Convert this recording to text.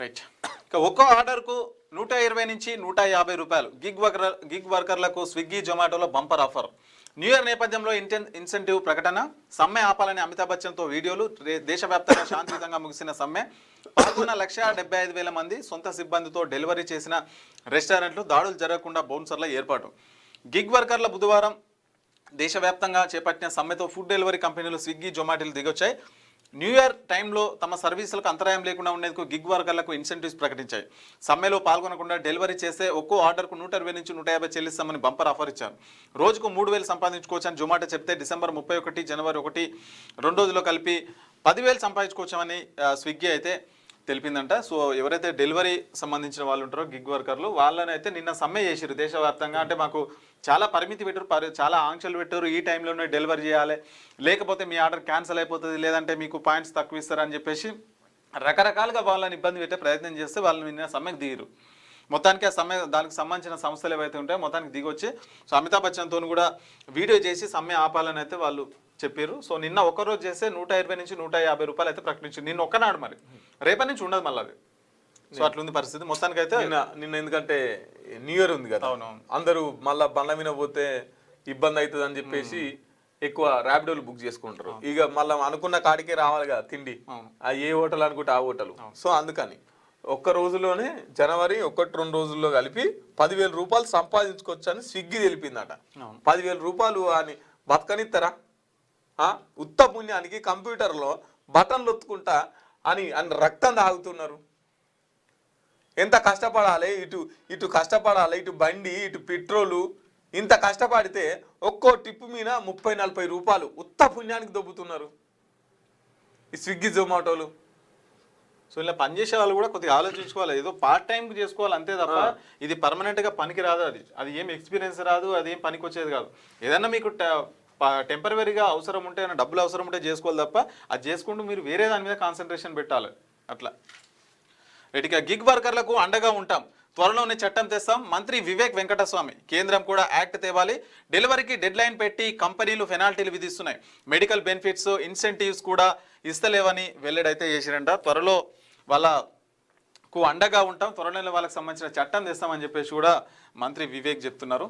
Right. ఇక ఒక్కో ఆర్డర్కు 120 నుంచి 150 రూపాయలు. గిగ్ వర్కర్లకు స్విగ్గీ జొమాటోలో బంపర్ ఆఫర్. న్యూ ఇయర్ నేపథ్యంలో ఇన్సెంటివ్ ప్రకటన. సమ్మె ఆపాలని అమితాబ్ బచ్చన్తో వీడియోలు. దేశవ్యాప్తంగా శాంతియుతంగా ముగిసిన సమ్మె. పాల్గొన్న 1,75,000 మంది. సొంత సిబ్బందితో డెలివరీ చేసిన రెస్టారెంట్లు. దాడులు జరగకుండా బౌన్సర్ల ఏర్పాటు. గిగ్ వర్కర్ల బుధవారం దేశవ్యాప్తంగా చేపట్టిన సమ్మెతో ఫుడ్ డెలివరీ కంపెనీలు స్విగ్గీ జొమాటోలు దిగొచ్చాయి. న్యూ ఇయర్ టైంలో తమ సర్వీసులకు అంతరాయం లేకుండా ఉండేందుకు గిగ్ వర్కర్లకు ఇన్సెంటివ్స్ ప్రకటించాయి. సమ్మెలో పాల్గొనకుండా డెలివరీ చేస్తే ఒక్కో ఆర్డర్కు 120 నుంచి 150 చెల్లిస్తామని బంపర్ ఆఫర్ ఇచ్చారు. రోజుకు 3,000 సంపాదించుకోవచ్చని జొమాటో చెప్తే డిసెంబర్ 31, జనవరి 1 2 రోజుల్లో కలిపి 10,000 సంపాదించుకోవచ్చని స్విగ్గీ అయితే తెలిపిందంట. సో ఎవరైతే డెలివరీ సంబంధించిన వాళ్ళు ఉంటారో గిగ్ వర్కర్లు వాళ్ళని అయితే నిన్న సమ్మె చేసారు దేశవ్యాప్తంగా. అంటే మాకు చాలా పరిమితి పెట్టారు, చాలా ఆంక్షలు పెట్టారు, ఈ టైంలోనే డెలివరీ చేయాలి, లేకపోతే మీ ఆర్డర్ క్యాన్సిల్ అయిపోతుంది, లేదంటే మీకు పాయింట్స్ తక్కువ ఇస్తారని చెప్పేసి రకరకాలుగా వాళ్ళని ఇబ్బంది పెట్టే ప్రయత్నం చేస్తే వాళ్ళు నిన్న సమ్మెకు దిగరు. మొత్తానికి ఆ సమ్మె దానికి సంబంధించిన సంస్థలు ఏవైతే ఉంటాయో మొత్తానికి దిగొచ్చి సో అమితాబ్ బచ్చన్తో కూడా వీడియో చేసి సమ్మె ఆపాలని అయితే వాళ్ళు చెప్పారు. సో నిన్న ఒక్కరోజు చేస్తే 120 నుంచి 150 రూపాయలు అయితే ప్రకటించింది. నిన్న ఒక్కనాడు, మరి రేపటి నుంచి ఉండదు మళ్ళీ అది. సో అట్లుంది పరిస్థితి మొత్తానికి అయితే. నిన్న ఎందుకంటే న్యూ ఇయర్ ఉంది కదా, అందరూ మళ్ళా బండ్ల మీద పోతే ఇబ్బంది అవుతుంది అని చెప్పేసి ఎక్కువ ర్యాపిడోలు బుక్ చేసుకుంటారు. ఇక మళ్ళీ అనుకున్న కాడికే రావాలి కదా తిండి, ఏ హోటల్ అనుకుంటే ఆ హోటల్. సో అందుకని ఒక్క రోజులోనే జనవరి 1-2 రోజుల్లో కలిపి 10,000 రూపాయలు సంపాదించుకోవచ్చు అని స్విగ్గీ తెలిపిందట. 10,000 రూపాయలు అని బతకనిస్తారా? ఉత్త పుణ్యానికి కంప్యూటర్లో బటన్లు ఒత్తుకుంటా అని రక్తం తాగుతున్నారు. ఎంత కష్టపడాలి, ఇటు కష్టపడాలి, ఇటు బండి, ఇటు పెట్రోలు. ఇంత కష్టపడితే ఒక్కో టిప్పు మీద 30-40 రూపాయలు ఉత్త పుణ్యానికి దొబ్బుతున్నారు ఈ స్విగ్గీ జొమాటోలు. సో ఇలా పనిచేసే వాళ్ళు కూడా కొద్దిగా ఆలోచించుకోవాలి. ఏదో పార్ట్ టైంకి చేసుకోవాలి అంతే తప్ప ఇది పర్మనెంట్గా పనికి రాదు. అది ఏం ఎక్స్పీరియన్స్ రాదు, అది ఏం పనికి వచ్చేది కాదు. ఏదన్నా మీకు టెంపరవరీగా అవసరం ఉంటే, డబ్బులు అవసరం ఉంటే చేసుకోవాలి తప్ప అది చేసుకుంటూ మీరు వేరే దాని మీద కాన్సన్ట్రేషన్ పెట్టాలి. అట్లా ఇటుక గిగ్ వర్కర్లకు అండగా ఉంటాం, త్వరలోనే చట్టం తెస్తాం. మంత్రి వివేక్ వెంకటస్వామి. కేంద్రం కూడా యాక్ట్ తేవాలి. డెలివరీకి డెడ్ లైన్ పెట్టి కంపెనీలు పెనాల్టీలు విధిస్తున్నాయి. మెడికల్ బెనిఫిట్స్, ఇన్సెంటివ్స్ కూడా ఇస్తలేవని వెల్లడైతే చేసిరంట. త్వరలో వాళ్ళకు అండగా ఉంటాం, త్వరలోనే వాళ్ళకి సంబంధించిన చట్టం తెస్తామని చెప్పేసి కూడా మంత్రి వివేక్ చెప్తున్నారు.